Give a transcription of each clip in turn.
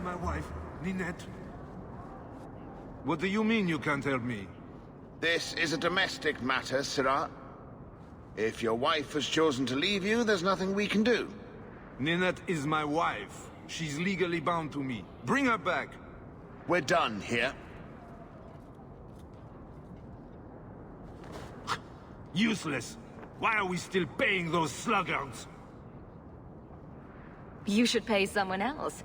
my wife, Ninette? What do you mean you can't help me? This is a domestic matter, Syrah. If your wife has chosen to leave you, there's nothing we can do. Ninette is my wife. She's legally bound to me. Bring her back. We're done here. Useless. Why are we still paying those sluggards? You should pay someone else.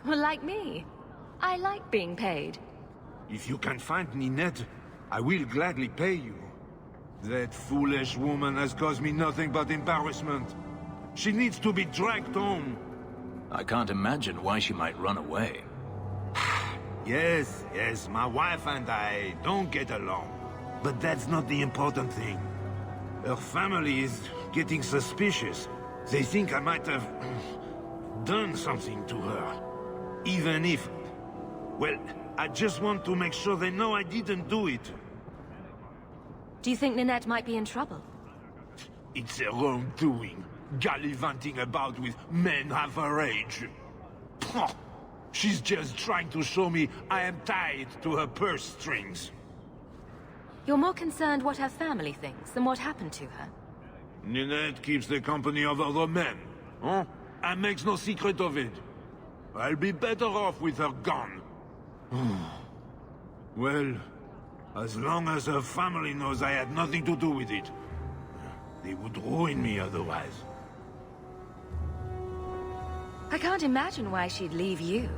Like me. I like being paid. If you can find Ninette, I will gladly pay you. That foolish woman has caused me nothing but embarrassment. She needs to be dragged home. I can't imagine why she might run away. Yes, my wife and I don't get along. But that's not the important thing. Her family is getting suspicious. They think I might have done something to her. Even if... well, I just want to make sure they know I didn't do it. Do you think Ninette might be in trouble? It's her own doing. Gallivanting about with men half her age. Pah! She's just trying to show me I am tied to her purse strings. You're more concerned what her family thinks than what happened to her. Ninette keeps the company of other men, huh? And makes no secret of it. I'll be better off with her gone. Well, as long as her family knows I had nothing to do with it, they would ruin me otherwise. I can't imagine why she'd leave you.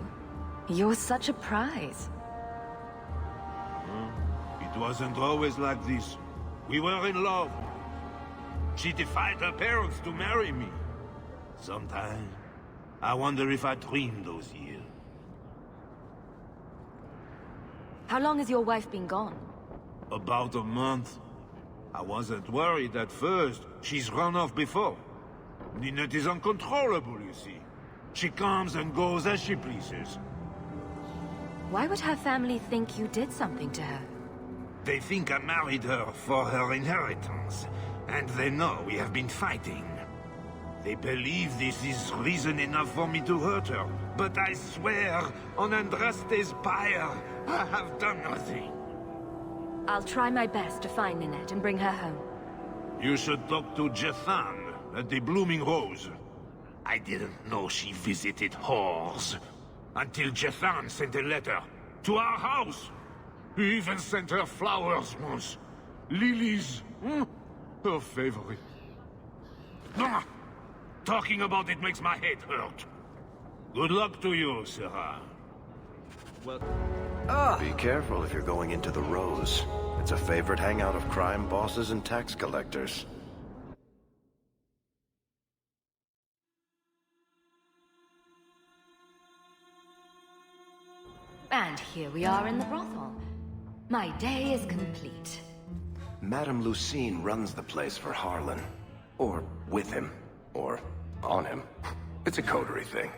You're such a prize. It wasn't always like this. We were in love. She defied her parents to marry me. Sometimes, I wonder if I dreamed those years. How long has your wife been gone? About a month. I wasn't worried at first. She's run off before. Ninette is uncontrollable, you see. She comes and goes as she pleases. Why would her family think you did something to her? They think I married her for her inheritance, and they know we have been fighting. They believe this is reason enough for me to hurt her, but I swear on Andraste's pyre, I have done nothing. I'll try my best to find Ninette and bring her home. You should talk to Jethan at the Blooming Rose. I didn't know she visited whores until Jethan sent a letter to our house. He even sent her flowers once. Lilies. Her favorite. Ah, talking about it makes my head hurt. Good luck to you, Syrah. Be careful if you're going into the Rose. It's a favorite hangout of crime bosses and tax collectors. And here we are in the brothel. My day is complete. Madame Lucine runs the place for Harlan. Or with him. Or on him. It's a coterie thing.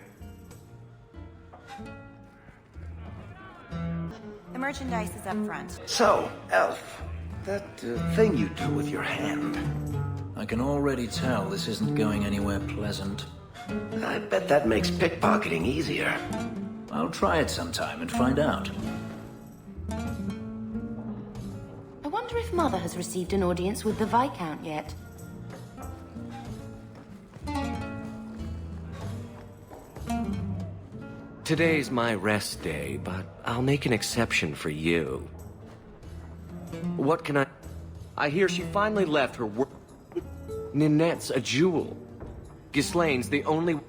The merchandise is up front. So, Elf, that thing you do with your hand. I can already tell this isn't going anywhere pleasant. I bet that makes pickpocketing easier. I'll try it sometime and find out. I wonder if Mother has received an audience with the Viscount yet. Today's my rest day, but I'll make an exception for you. What can I hear she finally left her work. Ninette's a jewel. Ghislaine's the only...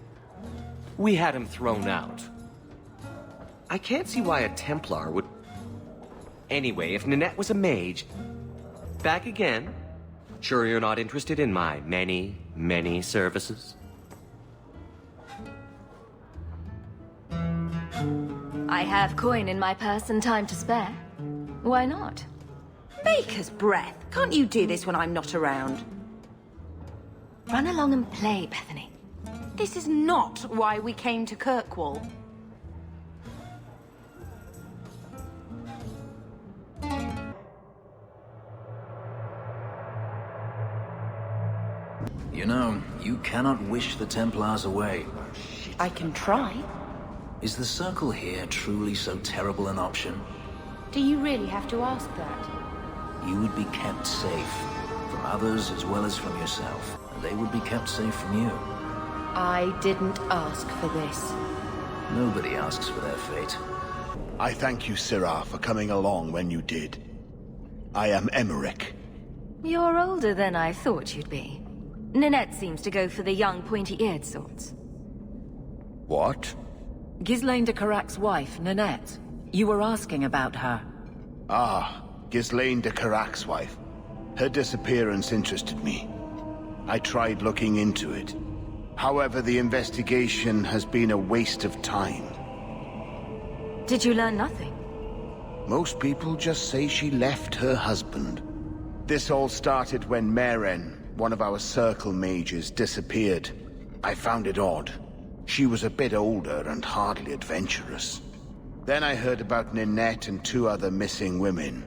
We had him thrown out. I can't see why a Templar would... Anyway, if Ninette was a mage... Back again? Sure you're not interested in my many, many services? I have coin in my purse and time to spare. Why not? Baker's breath! Can't you do this when I'm not around? Run along and play, Bethany. This is not why we came to Kirkwall. You know, you cannot wish the Templars away. I can try. Is the circle here truly so terrible an option? Do you really have to ask that? You would be kept safe. From others as well as from yourself. And they would be kept safe from you. I didn't ask for this. Nobody asks for their fate. I thank you, Syrah, for coming along when you did. I am Emmerich. You're older than I thought you'd be. Ninette seems to go for the young, pointy-eared sorts. What? Ghislaine de Carac's wife, Ninette. You were asking about her. Ah, Ghislaine de Carac's wife. Her disappearance interested me. I tried looking into it. However, the investigation has been a waste of time. Did you learn nothing? Most people just say she left her husband. This all started when Meren, one of our circle mages, disappeared. I found it odd. She was a bit older and hardly adventurous. Then I heard about Ninette and 2 other missing women.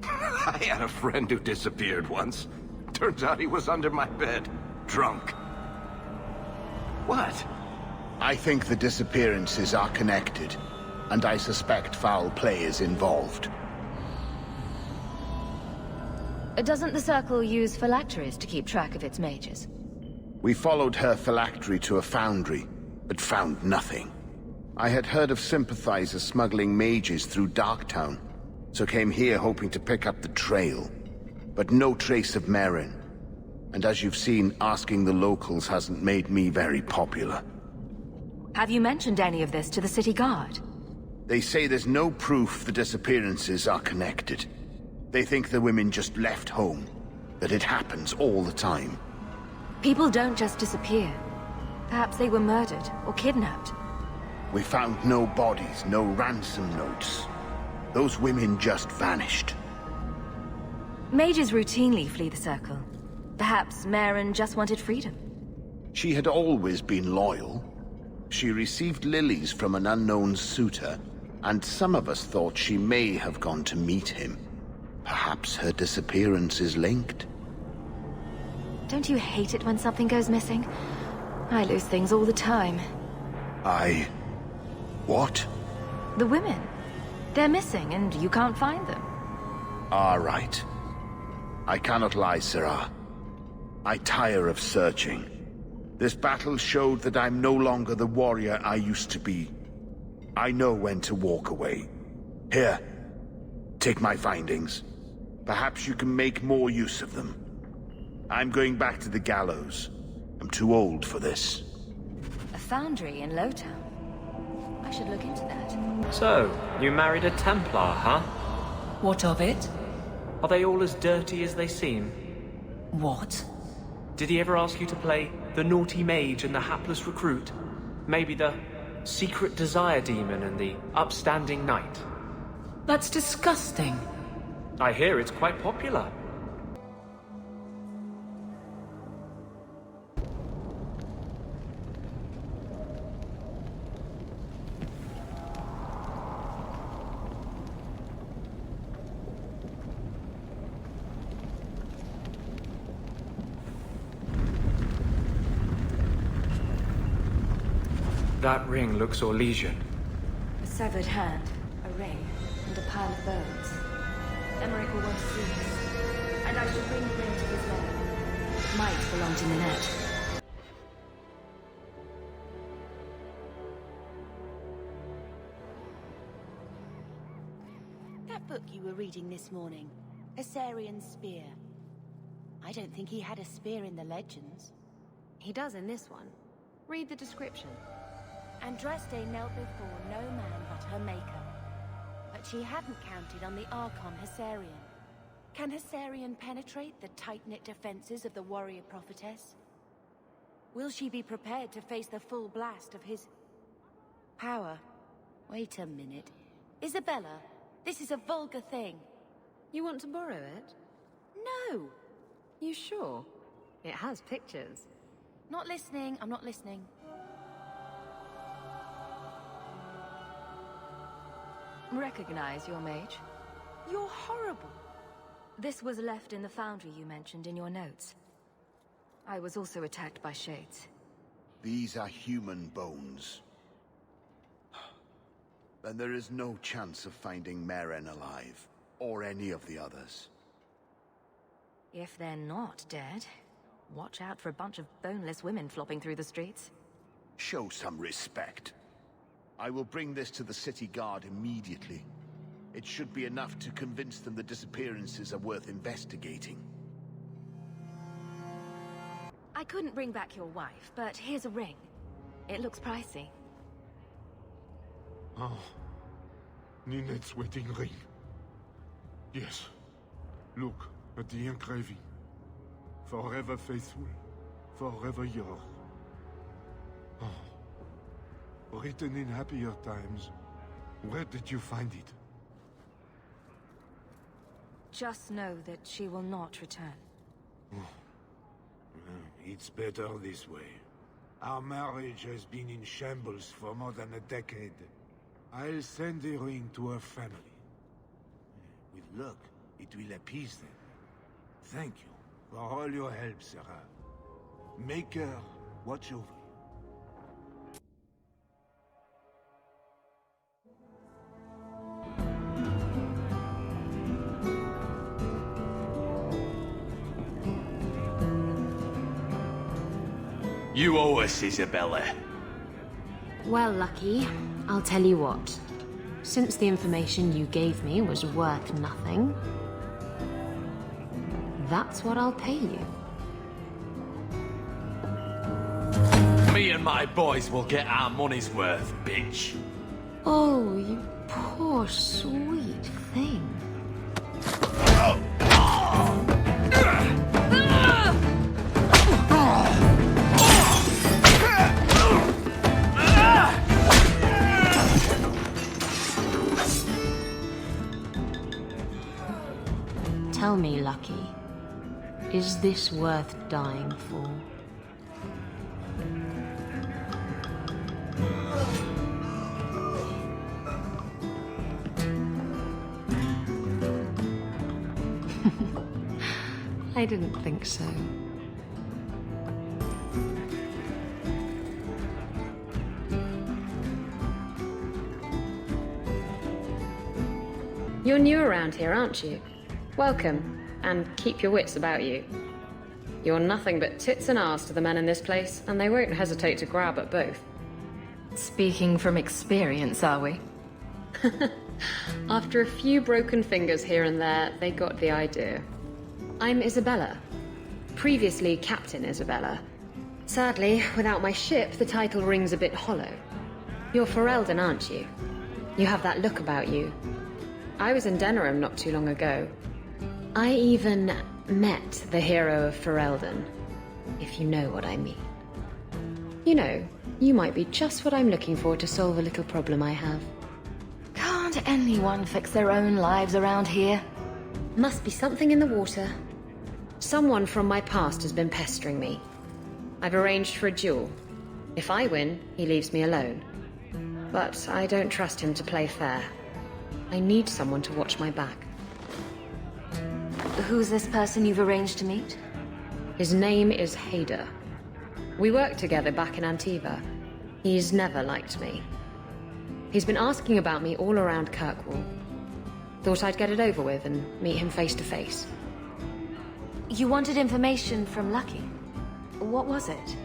I had a friend who disappeared once. Turns out he was under my bed, drunk. What? I think the disappearances are connected, and I suspect foul play is involved. Doesn't the Circle use phylacteries to keep track of its mages? We followed her phylactery to a foundry, but found nothing. I had heard of sympathizers smuggling mages through Darktown, so came here hoping to pick up the trail. But no trace of Meren. And as you've seen, asking the locals hasn't made me very popular. Have you mentioned any of this to the city guard? They say there's no proof the disappearances are connected. They think the women just left home, that it happens all the time. People don't just disappear. Perhaps they were murdered or kidnapped. We found no bodies, no ransom notes. Those women just vanished. Mages routinely flee the Circle. Perhaps Meren just wanted freedom. She had always been loyal. She received lilies from an unknown suitor, and some of us thought she may have gone to meet him. Perhaps her disappearance is linked. Don't you hate it when something goes missing? I lose things all the time. What? The women. They're missing and you can't find them. All right. I cannot lie, Syrah. I tire of searching. This battle showed that I'm no longer the warrior I used to be. I know when to walk away. Here, take my findings. Perhaps you can make more use of them. I'm going back to the gallows. I'm too old for this. A foundry in Lowtown. I should look into that. So, you married a Templar, huh? What of it? Are they all as dirty as they seem? What? Did he ever ask you to play the naughty mage and the hapless recruit? Maybe the secret desire demon and the upstanding knight? That's disgusting. I hear it's quite popular. That ring looks Orlesian. A severed hand, a ring, and a pile of bones. Emmerich will want to see this. And I should bring the ring to Isabela. It might belong to Ninette. That book you were reading this morning, Assyrian's Spear. I don't think he had a spear in the legends. He does in this one. Read the description. Andraste knelt before no man but her maker. But she hadn't counted on the Archon Hessarian. Can Hessarian penetrate the tight-knit defenses of the warrior prophetess? Will she be prepared to face the full blast of his power? Wait a minute. Isabela, this is a vulgar thing. You want to borrow it? No! You sure? It has pictures. Not listening, I'm not listening. Recognize your mage? You're horrible. This was left in the foundry you mentioned in your notes. I was also attacked by shades. These are human bones. Then there is no chance of finding Meren alive, or any of the others. If they're not dead, watch out for a bunch of boneless women flopping through the streets. Show some respect. I will bring this to the city guard immediately. It should be enough to convince them the disappearances are worth investigating. I couldn't bring back your wife, but here's a ring. It looks pricey. Oh, Ninette's wedding ring. Yes. Look at the engraving. Forever faithful, forever yours. Oh. Written in happier times. Where did you find it? Just know that she will not return. It's better this way. Our marriage has been in shambles for more than a decade. I'll send the ring to her family. With luck, it will appease them. Thank you for all your help, Sarah. Make her watch over you. You owe us, Isabela. Well, Lucky, I'll tell you what. Since the information you gave me was worth nothing, that's what I'll pay you. Me and my boys will get our money's worth, bitch. Oh, you poor sweet thing. Tell me, Lucky, is this worth dying for? I didn't think so. You're new around here, aren't you? Welcome, and keep your wits about you. You're nothing but tits and arse to the men in this place, and they won't hesitate to grab at both. Speaking from experience, are we? After a few broken fingers here and there, they got the idea. I'm Isabela. Previously Captain Isabela. Sadly, without my ship, the title rings a bit hollow. You're Ferelden, aren't you? You have that look about you. I was in Denerim not too long ago. I even met the hero of Ferelden, if you know what I mean. You know, you might be just what I'm looking for to solve a little problem I have. Can't anyone fix their own lives around here? Must be something in the water. Someone from my past has been pestering me. I've arranged for a duel. If I win, he leaves me alone. But I don't trust him to play fair. I need someone to watch my back. Who's this person you've arranged to meet? His name is Hader. We worked together back in Antiva. He's never liked me. He's been asking about me all around Kirkwall. Thought I'd get it over with and meet him face to face. You wanted information from Lucky. What was it?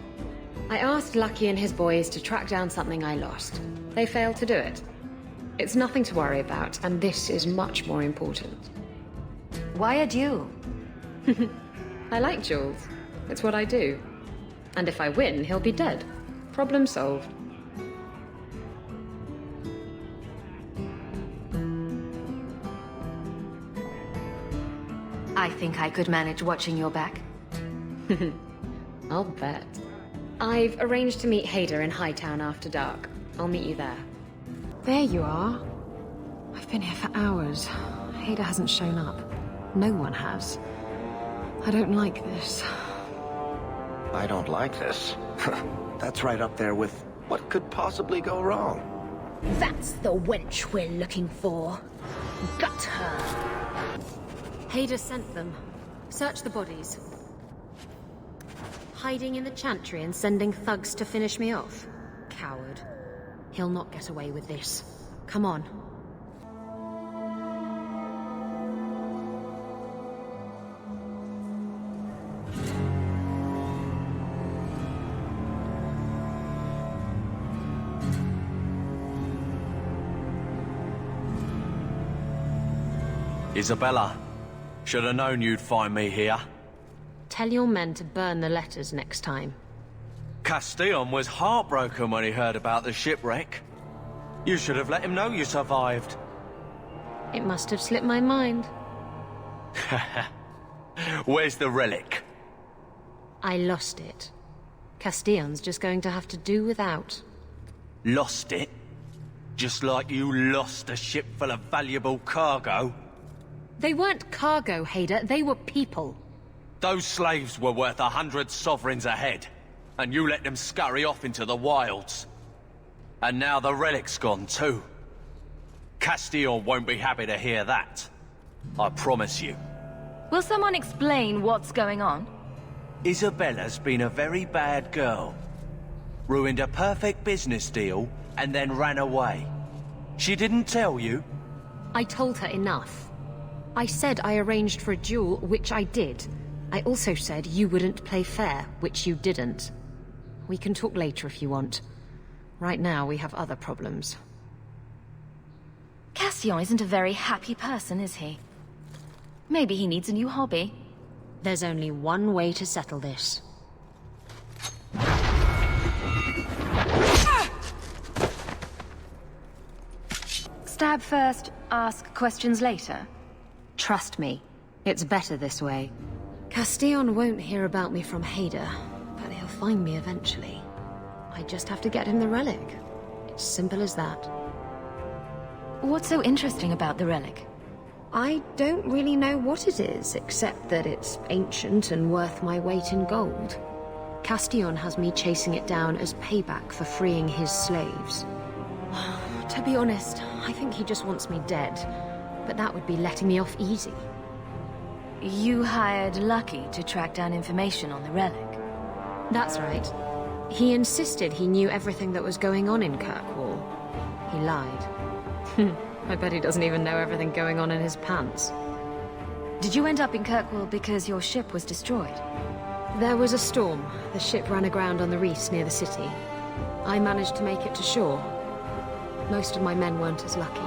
I asked Lucky and his boys to track down something I lost. They failed to do it. It's nothing to worry about, and this is much more important. Why a duel? I like duels. It's what I do. And if I win, he'll be dead. Problem solved. I think I could manage watching your back. I'll bet. I've arranged to meet Hader in Hightown after dark. I'll meet you there. There you are. I've been here for hours. Hader hasn't shown up. No one has. I don't like this. I don't like this. That's right up there with what could possibly go wrong. That's the wench we're looking for. Gut her. Hader sent them. Search the bodies. Hiding in the chantry and sending thugs to finish me off? Coward. He'll not get away with this. Come on. Isabela, should have known you'd find me here. Tell your men to burn the letters next time. Castillon was heartbroken when he heard about the shipwreck. You should have let him know you survived. It must have slipped my mind. Where's the relic? I lost it. Castillon's just going to have to do without. Lost it? Just like you lost a ship full of valuable cargo? They weren't cargo, Hader. They were people. Those slaves were worth 100 sovereigns a head, and you let them scurry off into the wilds. And now the relic's gone too. Castillon won't be happy to hear that. I promise you. Will someone explain what's going on? Isabela's been a very bad girl. Ruined a perfect business deal, and then ran away. She didn't tell you? I told her enough. I said I arranged for a duel, which I did. I also said you wouldn't play fair, which you didn't. We can talk later if you want. Right now, we have other problems. Castillon isn't a very happy person, is he? Maybe he needs a new hobby. There's only one way to settle this. Stab first, ask questions later. Trust me, it's better this way. Castillon won't hear about me from Hader, but he'll find me eventually. I just have to get him the relic. It's simple as that. What's so interesting about the relic? I don't really know what it is, except that it's ancient and worth my weight in gold. Castillon has me chasing it down as payback for freeing his slaves. To be honest, I think he just wants me dead, but that would be letting me off easy. You hired Lucky to track down information on the relic. That's right. He insisted he knew everything that was going on in Kirkwall. He lied. I bet he doesn't even know everything going on in his pants. Did you end up in Kirkwall because your ship was destroyed? There was a storm. The ship ran aground on the reefs near the city. I managed to make it to shore. Most of my men weren't as lucky.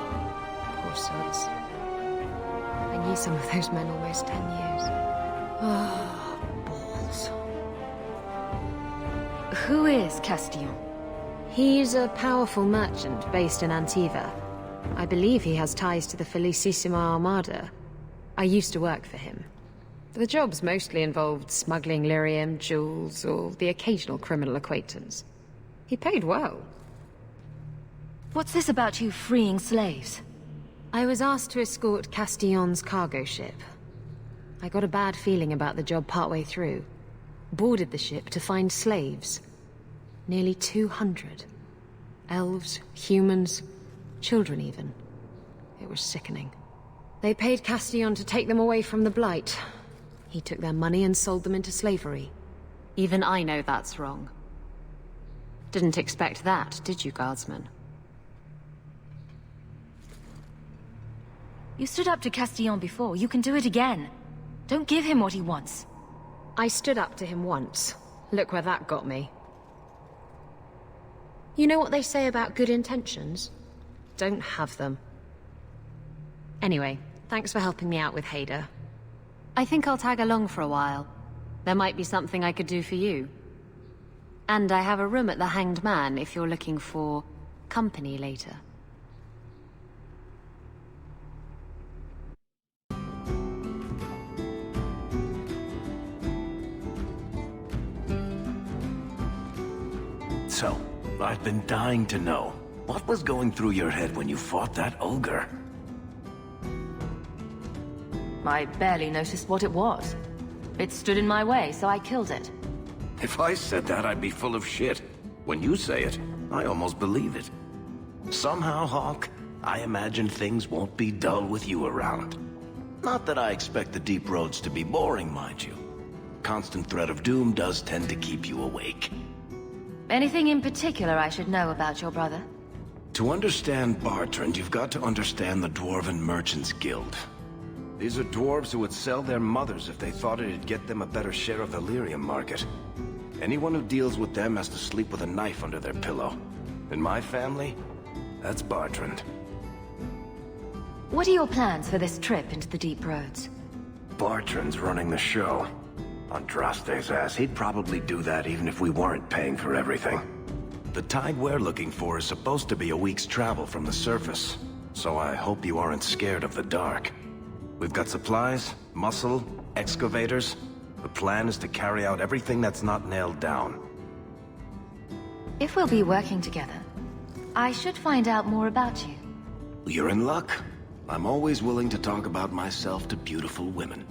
Poor sods. I knew some of those men almost 10 years. Ah, balls. Who is Castillon? He's a powerful merchant based in Antiva. I believe he has ties to the Felicissima Armada. I used to work for him. The jobs mostly involved smuggling lyrium, jewels, or the occasional criminal acquaintance. He paid well. What's this about you freeing slaves? I was asked to escort Castillon's cargo ship. I got a bad feeling about the job partway through. Boarded the ship to find slaves. Nearly 200. Elves, humans, children even. It was sickening. They paid Castillon to take them away from the Blight. He took their money and sold them into slavery. Even I know that's wrong. Didn't expect that, did you, Guardsman? You stood up to Castillon before. You can do it again. Don't give him what he wants. I stood up to him once. Look where that got me. You know what they say about good intentions? Don't have them. Anyway, thanks for helping me out with Hader. I think I'll tag along for a while. There might be something I could do for you. And I have a room at the Hanged Man if you're looking for company later. So, I've been dying to know. What was going through your head when you fought that ogre? I barely noticed what it was. It stood in my way, so I killed it. If I said that, I'd be full of shit. When you say it, I almost believe it. Somehow, Hawk, I imagine things won't be dull with you around. Not that I expect the deep roads to be boring, mind you. Constant threat of doom does tend to keep you awake. Anything in particular I should know about your brother? To understand Bartrand, you've got to understand the Dwarven Merchants Guild. These are dwarves who would sell their mothers if they thought it'd get them a better share of the lyrium market. Anyone who deals with them has to sleep with a knife under their pillow. In my family, that's Bartrand. What are your plans for this trip into the Deep Roads? Bartrand's running the show. Andraste's ass, he'd probably do that even if we weren't paying for everything. The tide we're looking for is supposed to be a week's travel from the surface, so I hope you aren't scared of the dark. We've got supplies, muscle, excavators. The plan is to carry out everything that's not nailed down. If we'll be working together, I should find out more about you. You're in luck. I'm always willing to talk about myself to beautiful women.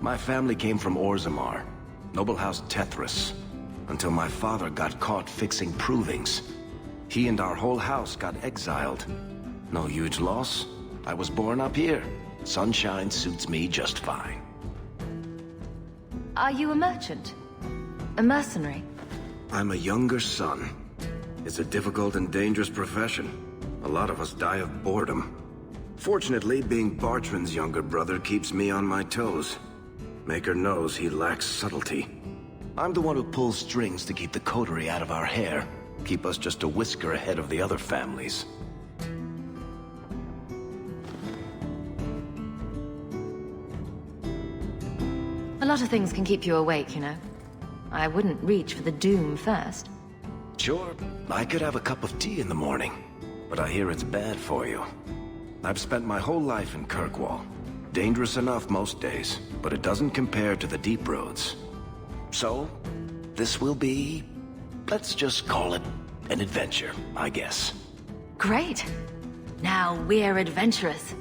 My family came from Orzammar, noble house Tethras, until my father got caught fixing provings. He and our whole house got exiled. No huge loss. I was born up here. Sunshine suits me just fine. Are you a merchant? A mercenary? I'm a younger son. It's a difficult and dangerous profession. A lot of us die of boredom. Fortunately, being Bartrand's younger brother keeps me on my toes. Maker knows he lacks subtlety. I'm the one who pulls strings to keep the coterie out of our hair. Keep us just a whisker ahead of the other families. A lot of things can keep you awake, you know. I wouldn't reach for the doom first. Sure, I could have a cup of tea in the morning, but I hear it's bad for you. I've spent my whole life in Kirkwall. Dangerous enough most days, but it doesn't compare to the Deep Roads. So, this will be... let's just call it an adventure, I guess. Great. Now we're adventurous.